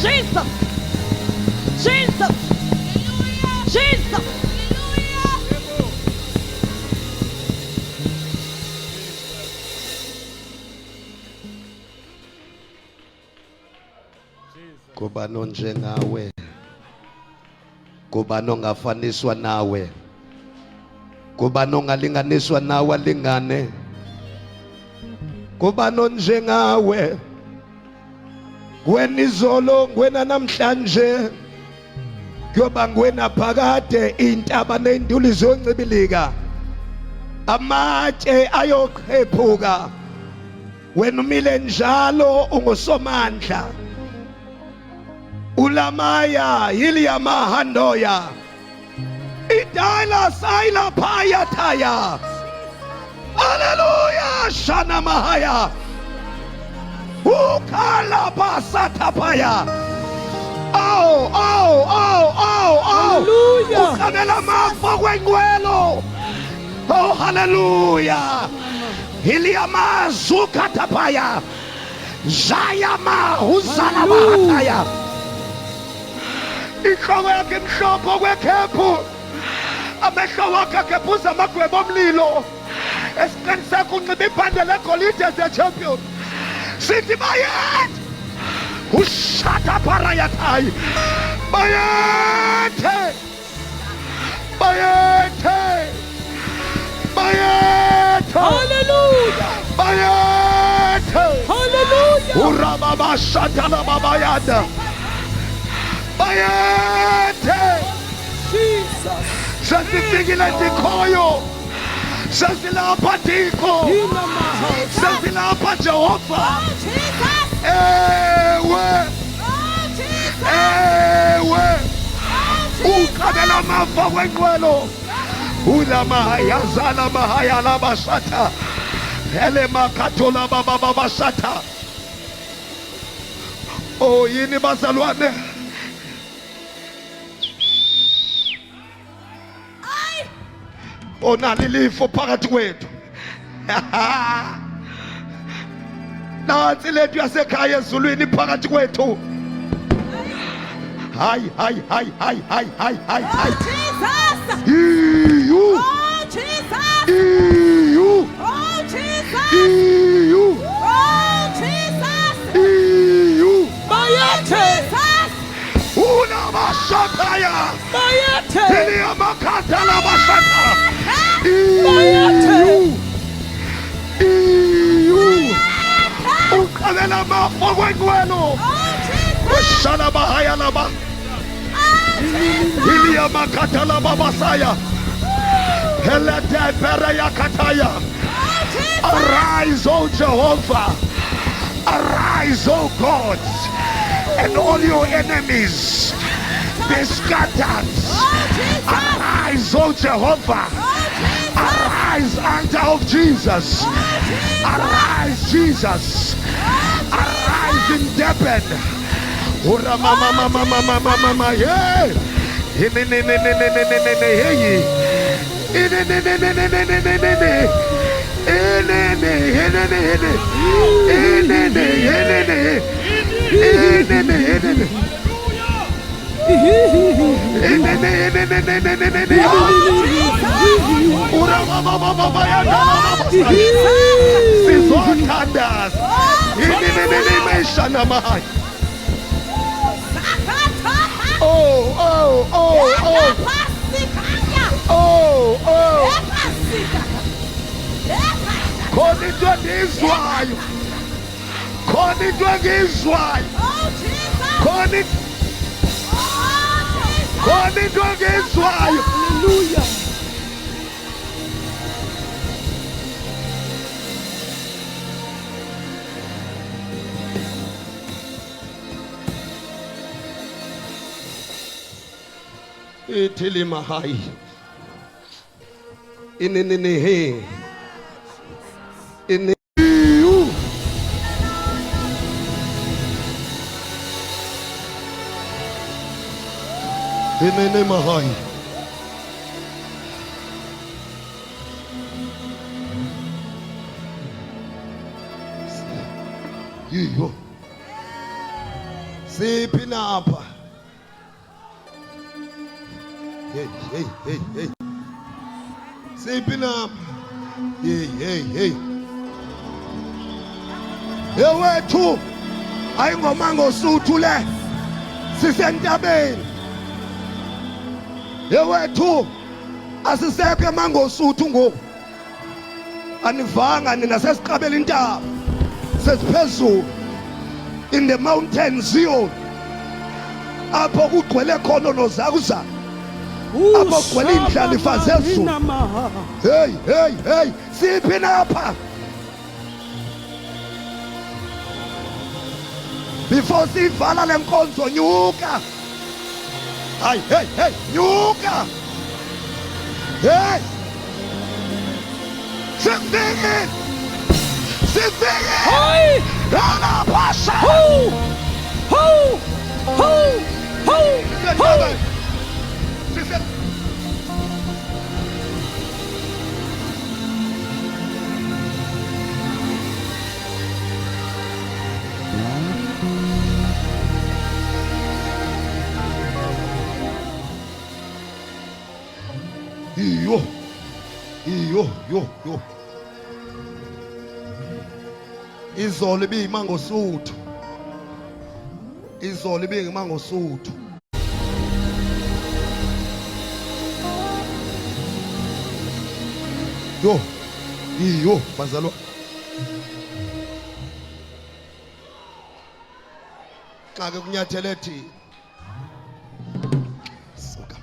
Jesus. Jesus. Jesus. Kuba nonjengawe, kuba nongafaniswa nawe, kuba nongalinganiswa nawe alingane, kuba nonjengawe, ngwenizolo ngwena namhlanje, kuyoba ngwena phakade intaba nenduli zoncibilika, amatshe ayoqhephuka, wena umile njalo ungusomandla. Ulamaya Iliamahandoya Idala Saila Paya Taya. Hallelujah Shana Mahaya Ukala Basatapaya. Oh, oh, oh, oh, oh. Hallelujah. Ukanela mafa wengwelo. Oh, hallelujah. Iliama Zukatapaya Zayama Huzala Mahataya. Inhloko yakhe mhlophe kwekhephu, amehlo wakhe akephuza amagweba omlilo, esiqiniseka unxiba ibhande legolide ze-champion. Sithi bayethe ushata parayathayi, bayethe bayethe bayethe. Hallelujah. Bayethe. Hallelujah. Urababashatala babayada. Bayethe. Jesus. Sesifikile ndikhoyo, sesilapha Thixo, sesilapha Jehova. Ewe, ewe, ukabela mafa wenqwelo, ulamahaya zala mahaya labashata, ele makathola baba bashata. Oh yini bazalwane, onali lifo phakathi kwethu. Nansi lethu yasekhaya ezulwini phakathi kwethu. Hayi hayi hayi hayi hayi hayi hayi hayi. Jesus. Iyu Oh Jesus. iyu Oh Jesus. iyu Oh Jesus. iyu. Bayethe. Una bashataya. Bayethe. Ili amakata la bashata. Bayethe. Iyu. Ukabela mafa wenqwelo. Shana bahaya laba. Ilia makata laba basaya. Helete pereya kataya. Arise, O Jehovah. Arise, O God, and all your enemies be scattered. Arise, O Jehovah. Arise, Altar of Jesus. Arise, Jesus. Arise in Deben. Ura mama mama mama mama mama yeah. Ne ne ne ne ne ne ne ne ne hey. Ne ne ne ne ne ne ne ne ne ne ne. Ne ne ne ne ne ne ne. Ne ne ne ne ne ne. Ne ne ne ne. Ura mama mama mama ya mama. Sizothandaza. Ne ne ne ne meshana mahai. Oh, oh, oh, oh. Oh, oh. Khona into engizwayo. Khona into engizwayo. Khona into engizwayo. Hallelujah. Itili mahai. Inene he. Ine you. Inene mahai. You. Siphi napha. Hey. Siphi napha. Hey. Yewethu ayingomanga osuthu le. Sisentabeni. Yewethu asisekho emanga osuthu ngoku. Anivanga nina sesiqabela intaba. Sesiphezulu. In the mountain Zion. Apho kugcwele khona nozakuza. Apho kugcwele indlalifa zezulu. Hey. Siphi napha. Before sivala le nkonzo nyuka. Hey, nyuka. Hey. Sifike. Hey. Rana pasha. Ho. Yo. Izolo ibiyimanga osuthu. Izolo ibiyimanga osuthu. Yo, bazalwa. Xa ke kunyathele ethi. Suka.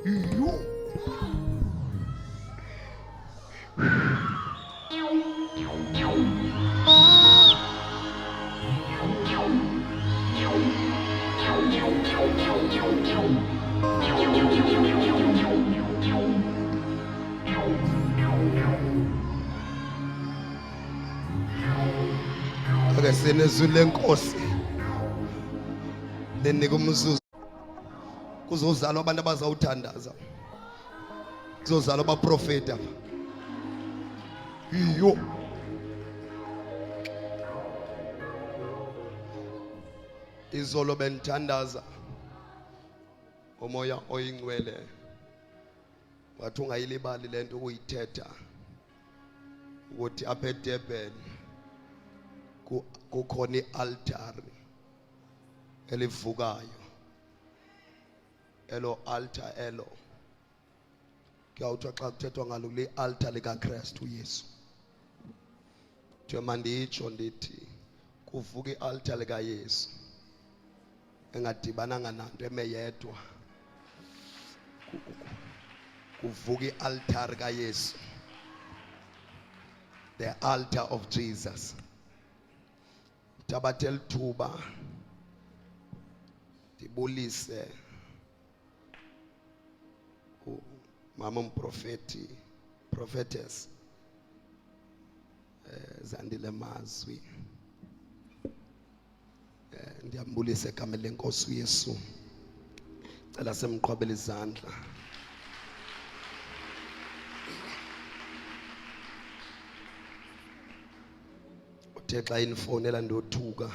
Yo. Ake senezwi lenkosi lenika umzuzu kuzozalwa abantu abazawuthandaza kuzozalwa abaprofeta yo izolo benthandaza umoya oyingcwele wathi ungayilibali lento ukuyithetha ukuthi apha eDurban kukhona ialtar elivukayo elo altar elo kuyawuthi xa kuthethwa ngalo le altar likaKristu uYesu njengoba nditsho ndithi kuvuka ialtar likaYesu engadibananga nanto emeyedwa kuvuka ialtar kaYesu, the altar of Jesus. Tabatel tuba tibulise mama prophetess Zandile Mazwi ndiyambulise egameni lenkosi uYesu cela semqhwabela izandla. Uthe xa inifonela ndothuka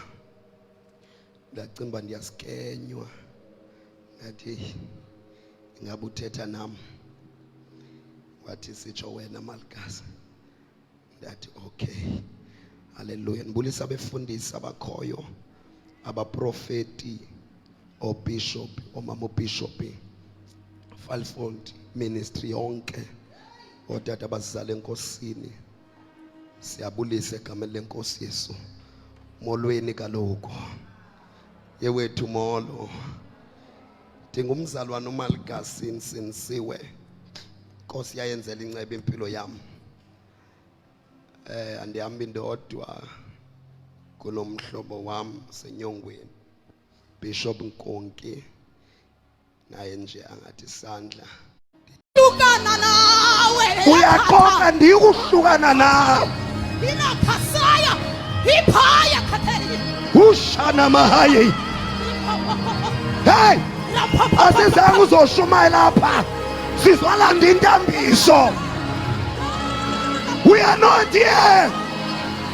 ndacimba ndiyasikenywa ngathi ingabe uthetha nami wathi sitsho wena malikazi ndathi okay haleluya. Ndibulisa abefundisi abakhoyo abaprofeti obishop omama obishop Fivefold ministry yonke otata abazizala enkosini siyabulisa egameni lenkosi Yesu. Molweni kaloku yewethu molo ndingumzalwana uMalikazi sinsiwe Nkosi yayenzela incebe impilo yami. Andihambi ndodwa kunomhlobo wami senyongweni Bishop Nkonki naye nje angathi sandla Hlukana nawe. uyaqoqa ndikuhlukana nawe Inakhasaya iphaya khatheli. ushana mahayi. Hey, asizange uzoshumayela lapha sizwalanda intambiso. We are not here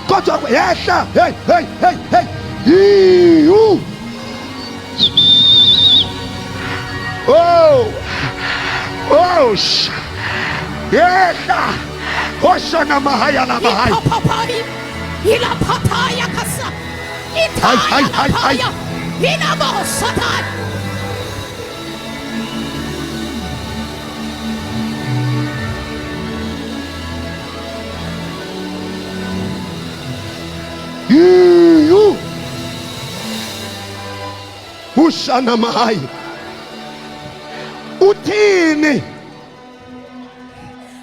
kodwa yehla. Hey. Osh. Yehla. Hoshana mahaya na mahaya. Ipapapai. Ila pataya kasa. Hai. Itaya. Inabo satan. You. Hoshana mahaya. Uthini?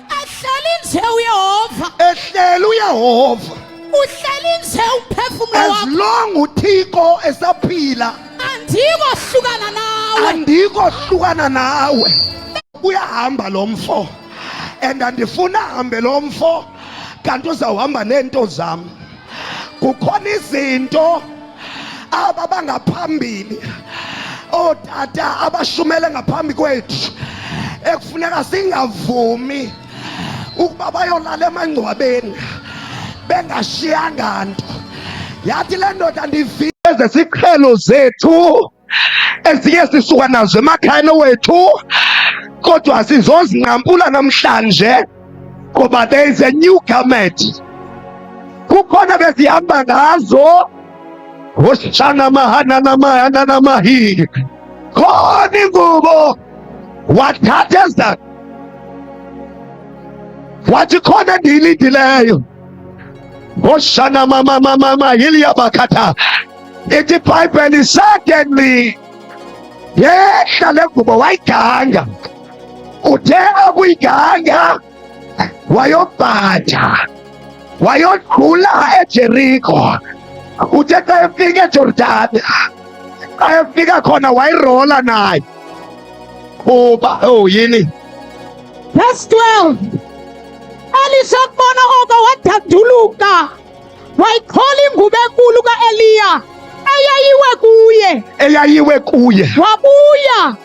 Ahleli nje uYehova. Ehlele uYehova. Uhleli nje umphefumulo As wakho. long uThixo esaphila, Andikohlukana nawe. andikohlukana nawe. Uyahamba lo mfo, and andifuna ahambe lo mfo kanti uzawuhamba nento zami. Kukhona izinto ababangaphambili, otata abashumele ngaphambi kwethu, ekufuneka singavumi ukuba bayolala emangcwabeni bengashiyanga nto. Yathi le ndoda ndiveze siqhelo zethu ezinye sisuka nazo emakhayeni wethu, kodwa sizozinqampula namhlanje ngoba there is a new garment. Kukhona bezihamba ngazo. Hoshana mahana na mahi. Khona ingubo wathatha eza wathi khona endiyilindileyo. Hoshana mama hili yabakhatha. Ithi iBhayibheli suddenly yehla le ngubo wayiganga. Uthe akuyiganga wayobhatha wayodlula eJeriko. Uthe xa efika eJordani, xa efika khona wayirola naye. Kuba yini? Verse 12. Alisakubona oko wadanduluka. Wayikhola ingubo enkulu kaEliya Eyayiwe kuye. Wabuya.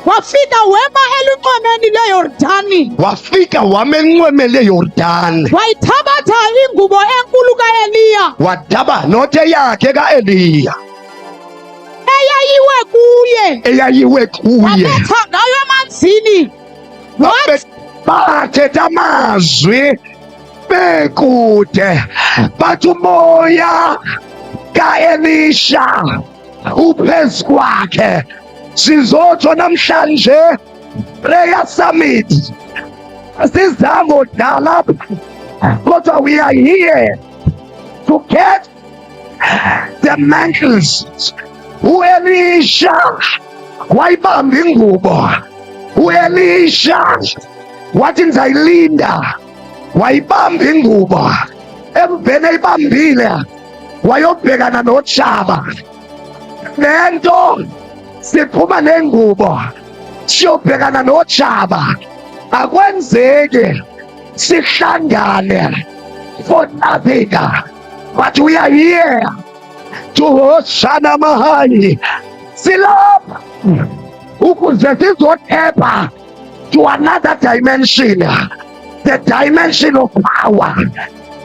Wafika wema elunxwemeni leYordani. Wafika wamenqweme leYordani. Wayithabatha ingubo enkulu kaEliya Wadaba nothe yakhe kaEliya. eyayiwe kuye. Wabetha ngayo emanzini. Bathetha amazwi bekude, bathi umoya kaElisha uphezu kwakhe. Sizotsho namhlanje prayer summit asizange udala, kodwa we are here to get the mantles. uElisha wayibamba ingubo. uElisha wathi ndizayilinda, wayibamba ingubo. Emveni eyibambile wayobhekana noJaba. Lento siphuma nengubo siyobhekana noJaba, akwenzeki sihlangane for nothing, but we are here to Hoshana Mahai. Silapha ukuze sizothepha to another dimension, the dimension of power,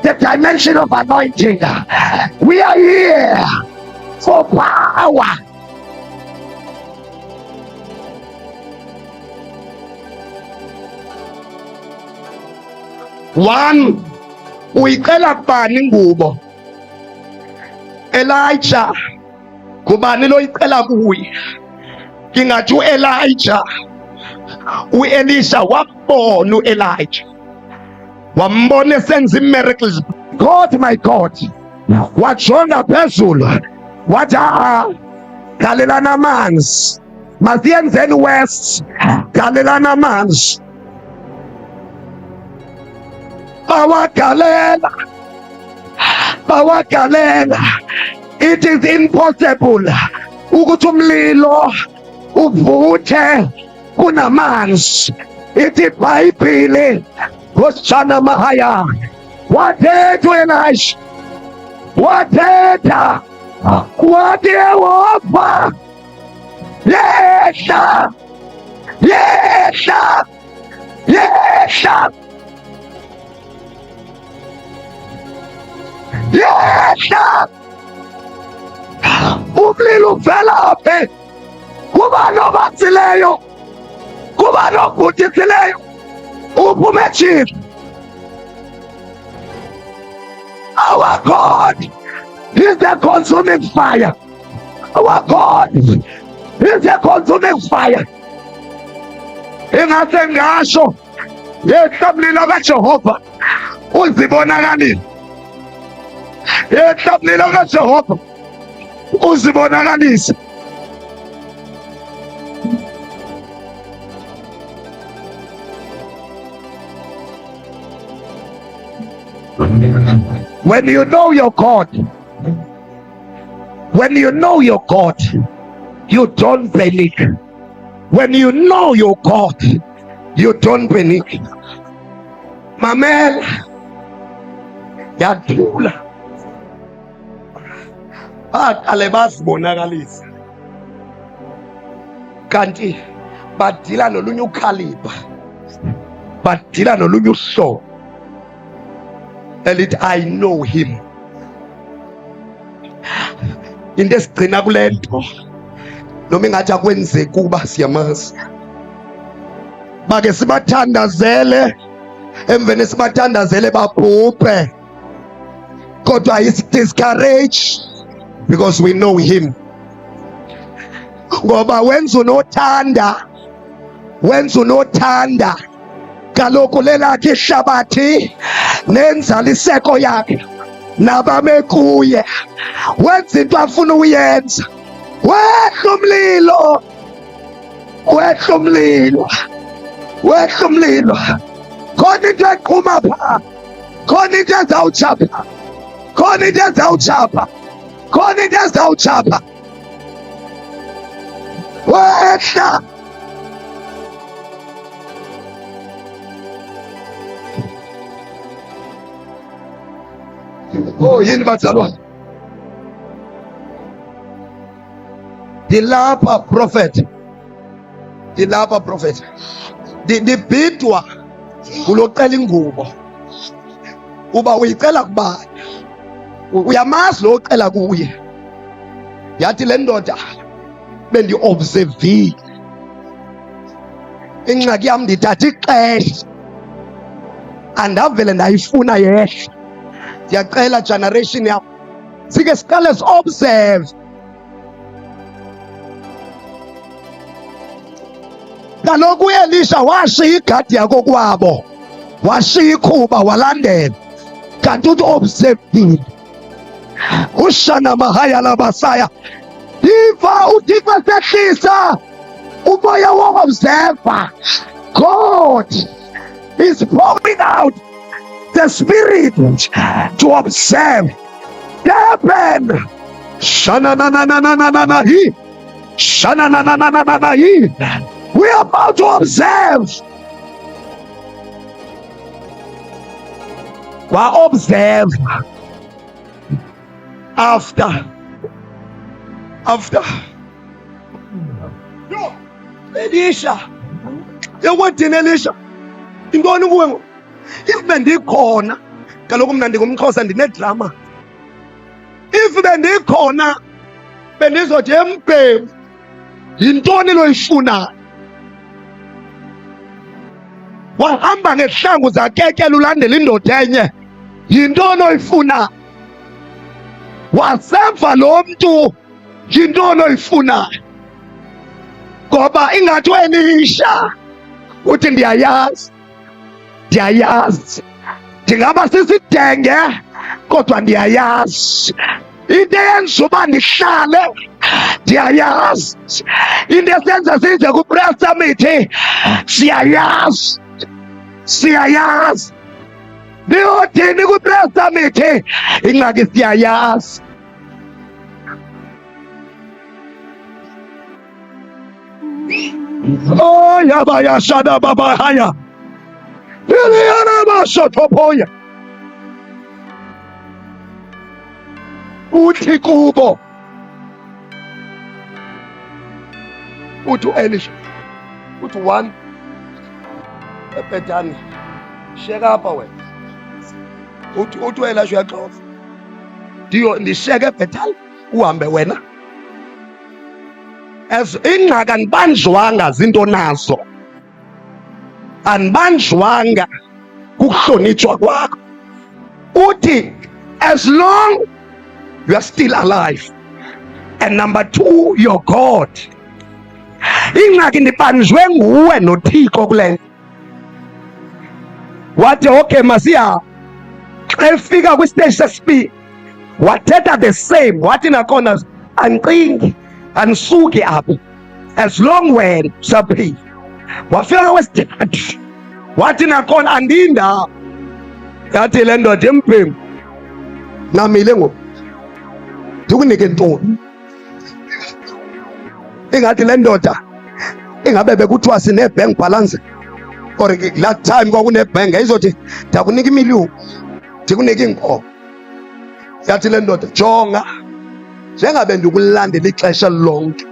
the dimension of anointing. We are here for power. One, uyicela kubani ingubo? Elijah. Kubani lo icela kuye? Ngingathi uElijah. uElisha wabona uElijah, wambona esenza miracles. God, my God, wajonga phezulu wathi galelana amanzi, masiyenzeni west, galelana amanzi. Bawagalela. It is impossible ukuthi umlilo uvuthe kunamanzi. Ithi iBhayibheli Hoshana Mahaya, wathetha uElisha, wathetha wathi Yehova yehla, yehla, yehla, yehla. Umlilo uvela phi? Kubani obatsileyo? Kubani ogudisileyo? uphume ejele. Our God is the consuming fire. Our God is the consuming fire. Ingase ngasho yehlabulilo kaJehova uzibonakalile. Yehlabulilo kaJehova uzibonakalise. When you know your God, when you know your God, you don't panic. When you know your God, you don't panic. Mamela yathula baqale bazibonakalisa, kanti badila nolunye ukhaliba, badila nolunye uhlobo elithi I know him. Into esigcina kule nto noma ingathi akwenzeki kuba siyamazi, bake sibathandazele, emveni sibathandazele babhubhe, kodwa isi-discourage because we know him. Ngoba wenza unothanda kaloku lelakhe ihlabathi nenzaliseko yakhe nabame kuye, wenza into afuna uyenza. Wehla umlilo, wehla umlilo, wehla umlilo. Khona into eqhuma pha, khona into ezawutshapha, khona into ezawutshapha, khona into ezawutshapha. Wehla. Oh yini bazalwane, dilapha prophet, dilapha prophet, dibhidwa kulocela ingubo. Uba uyicela kubani? Uyamazi lo ocela kuye. Yathi le ndoda bendi-observile, ingxaki yam ndithatha ixesha andavele ndayifuna yehla. Ndiyacela generation yam sike siqale si-observe. Kaloku uElisha washiya igadi yakokwabo, washiya ikhuba walandela, kanti uthi observile. Ushana mahaya labasaya, iva uThixo sehlisa umoya wo-observer. God is pouring out the spirit to observe. Happen. Shana na na na na na na na he. Shana na na na na na na he. We are about to observe. We observe. After. Elisha. Yakwethini Elisha? Intoni kuwe ngo? If bendikhona, kaloku mna ndingumXhosa ndinedrama. If bendikhona bendizothi embhemu, yintoni loyifunayo? Wahamba ngehlangu zakekela ulandela indoda enye, yintoni oyifunayo? Waseva lo mntu, yintoni oyifunayo? Ngoba ingathi weNisha uthi ndiyayazi, ndingaba sisidenge kodwa ndiyayazi. Into eyenza uba ndihlale ndiyayazi. Into esenza size ku-prayer summit siyayazi. Niyothini ku-prayer summit? Ingxaki siyayazi. Oh yabaya shada baba haya. Iliyana bashotopoya. Uthi kubo, uthi Elisha, uthi one eBhethani, sheka apha wena. Uthi Elisha uyaxoxa, ndisheke eBhethani uhambe wena. As ingxaki anibanjwanga zinto nazo, Anibanjwanga kukuhlonitshwa kwakho. Uthi as long you are still alive, and number two, you're God. Ingxaki ndibanjwe nguwe noThixo kule nto. Wathi okay masiya, xa efika kwistage sesibini wathetha the same, wathi nakhona andicingi andisuki apho as long wena usaphila. Wafika kwesithathu wathi nakhona andindawo. Yathi le ndoda emphembu, namile ngoku ndikunike ntoni? Ingathi le ndoda ingabe bekuthiwa sine-bank balance or laa time kwakunebhenga izothi ndakunika imiliyoni ndikunike iinkomo. Yathi le ndoda jonga, njengabe ndikulandela ixesha lonke,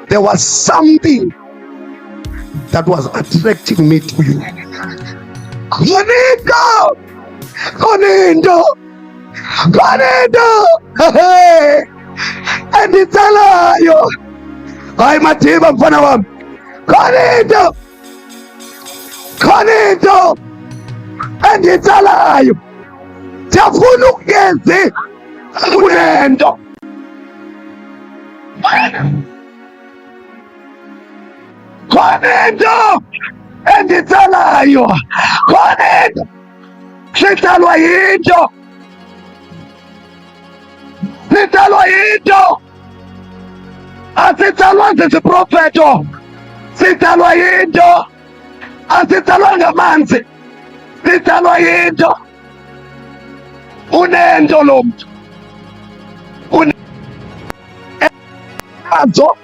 there was something that was attracting me to you. Khona into enditsalayo. Hayi Madiba mfana wami, khona into enditsalayo. Ndiyafuna ukuyenze kunento. Khona into enditsalayo, khona into. Sitsalwa yinto, asitsalwa ziziprofeto, sitsalwa yinto, asitsalwa ngamanzi, sitsalwa yinto. Unento lo mntu, unezo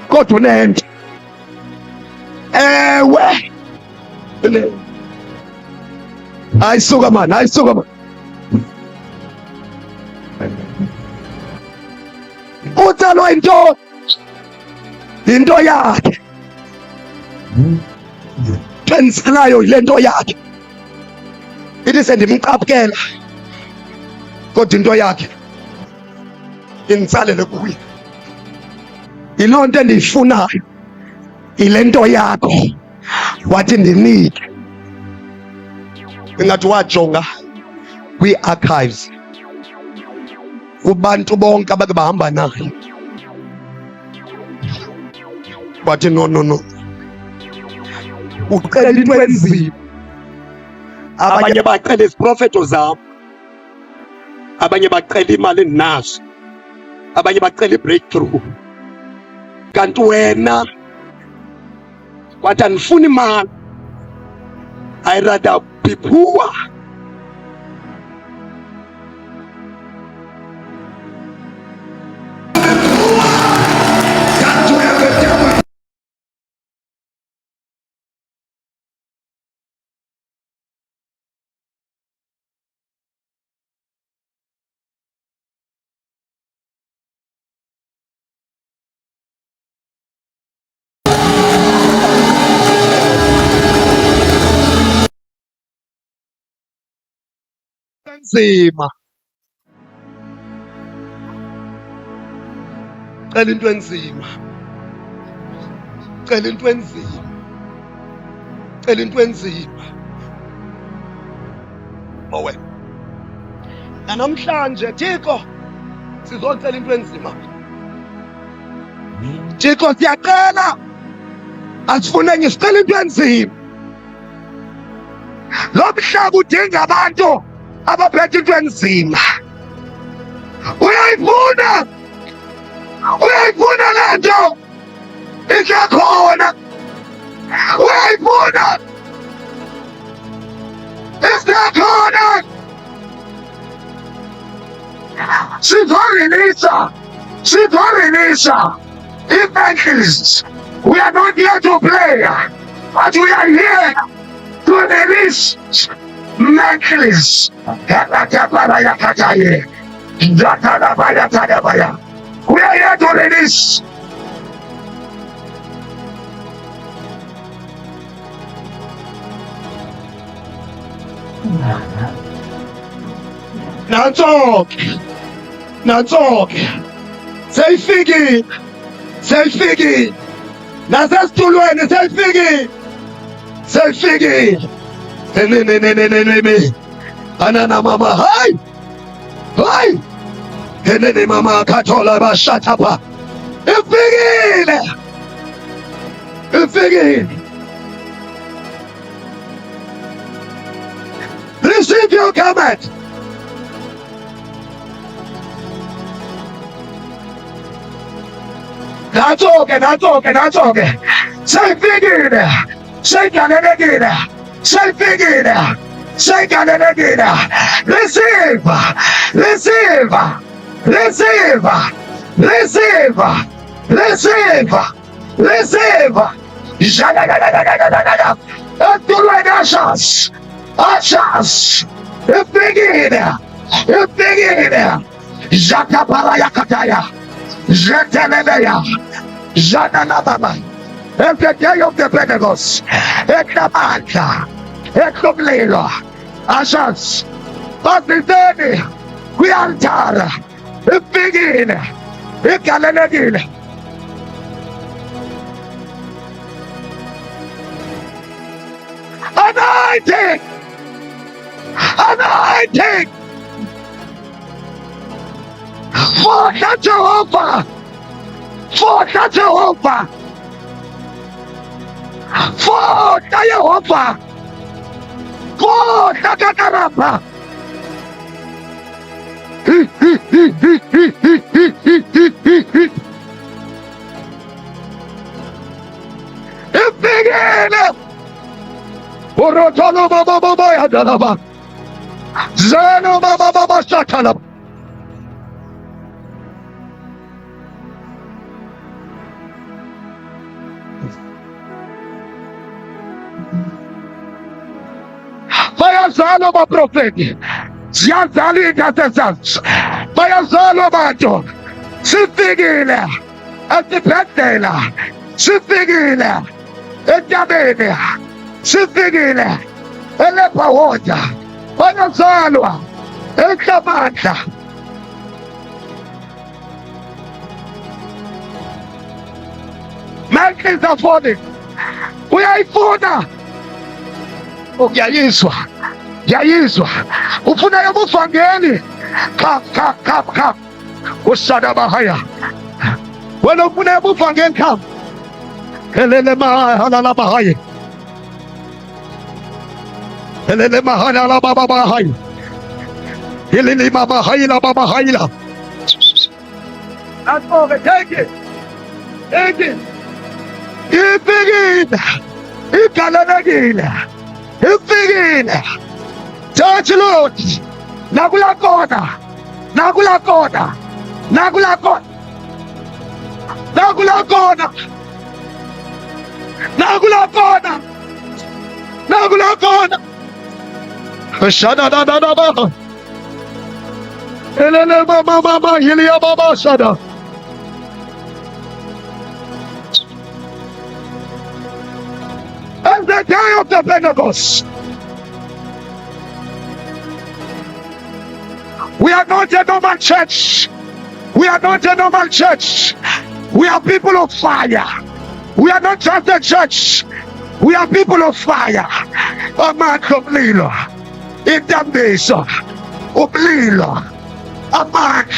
kodwa unento. Ewe ayisuka mani, utsalwa yinto yakhe, enzalayo yile nto yakhe. Ithi sendimcaphukela kodwa into yakhe inditsalele kuye. Yiloo nto endiyifunayo, yile nto yakho wathi ndinike. Ingathi wajonga kwii-archives kubantu bonke abake bahamba naye, wathi no, ucela into enzima. Abanye bacela iziprofeto zam, abanye bacela imali endinazo, abanye bacela i-breakthrough. Kanti wena wathi andifuni imali, I rather be poor. Nzima, cela into enzima, cela into enzima, cela into enzima. Owe namhlanje Thixo sizocela into enzima. Thixo siyacela, asifune enye, sicela into enzima. Lo mhlaba udinga abantu abaphethe into enzima. Uyayifuna le nto isekhona, uyayifuna isekhona. Sizorilisa i-evangelists. We are not here to play, but we are here to release evangelists. We are here to release. Nantsonke seyifikile nasesitulweni, seyifikile. Sefikile. Anana mama, hayi. Hayi. Mama kathola bashathapha. Ifikile. Ifikile. Receive your garment. Natoke. Sefikile. Sekanenekile. Sefikile. Sekanenekile. Receive. Receive. Receive. Receive. Receive. Receive. Jadadadadadadadada. Ushers. Ushers. Ifikile. Ifikile. Jakaparayakataya. Jetelebeya. Jananababa. And the day of the Pentecost, Ekabanta, Ekoblelo, Ashas, Pasitani, Quiantara, Begin, Ekalenagin. Anointing! Anointing! For the Jehovah! For the Jehovah! For the Jehovah! For the Kakarapa! It began! Orotolo Baba Yadalaba! Zeno Baba Satalab! Bayazalo ba profeti, Ziazali intercessors, Bayazalo bato, Sifikile, Atipetela, Sifikile, Etabene, Sifikile, Elepawoja, Bayazalo, Ekamanta. Make it afforded. We are for Yayiswa, Yayiswa, Ufuna Yamufangeni, Kap, Usada Bahaya. When Ufuna Yamufangen come, Elema Hanala Bahaya, Elema Hanala Baba Bahaya, Elima Bahaya Baba Haila. That's all, take it, take it. You begin, you can Begin. Church Lord. Nagula kona. Nagula kona. Nagula kona. Nagula kona. Nagula kona. Nagula kona. Shada da da da da. Elele mama hilia baba shada. And the day of the Pentecost, we are not a normal church. We are not a normal church. We are people of fire. We are not just a church. We are people of fire. A man from Lilo, in the nation of Lilo, a man,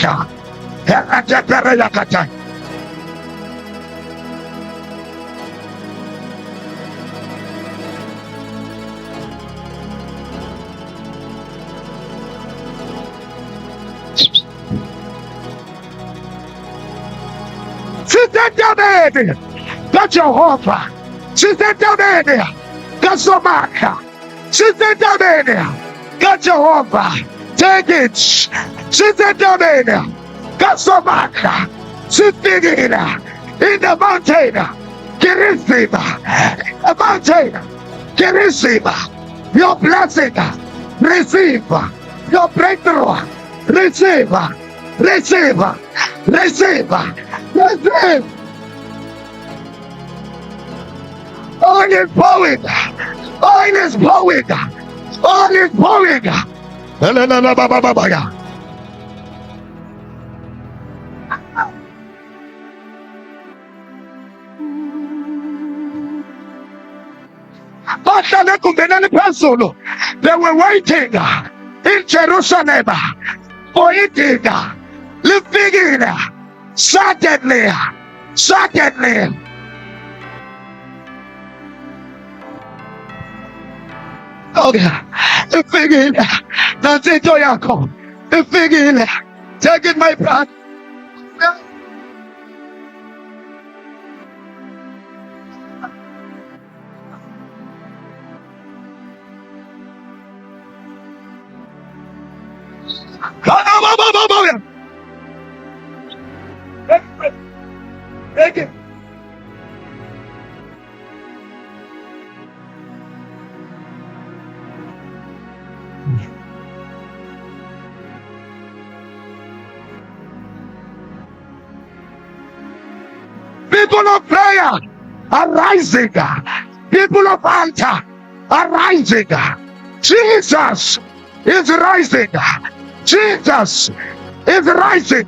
Sister David, that's Jehovah. Sister David, that's Somaka. Sister David, that's Jehovah. Take it. Sister David, that's Somaka. Sister in the mountain, Kirisiba, the mountain, Kirisiba, your blessing, receive, your breakthrough, receive, receive, receive. Receive. All is pouring. All is pouring. All is pouring. They were waiting in Jerusalem for it. Living in suddenly. Okay, living that's it. Yako, living take it, my brother. Take it. People of prayer are rising. People of altar are rising. Jesus is rising. Jesus is rising.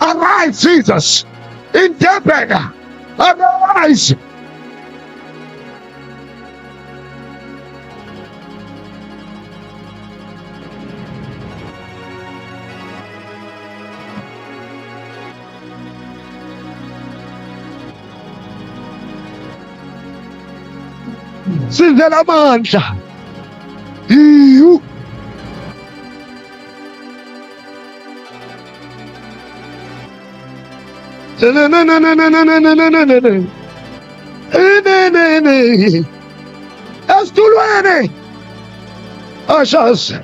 Arise, Jesus. In Deben, arise. Sinzelamanza. You. Estuluene. Ashas.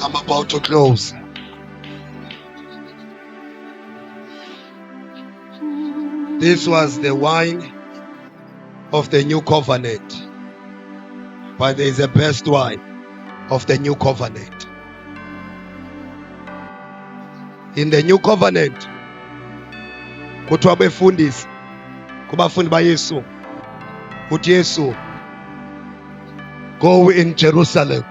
I'm about to close. This was the wine of the new covenant, but there is a best wine of the new covenant. In the new covenant, kuthiwa befundisi kubafundi baYesu, uthi Yesu, go in Jerusalem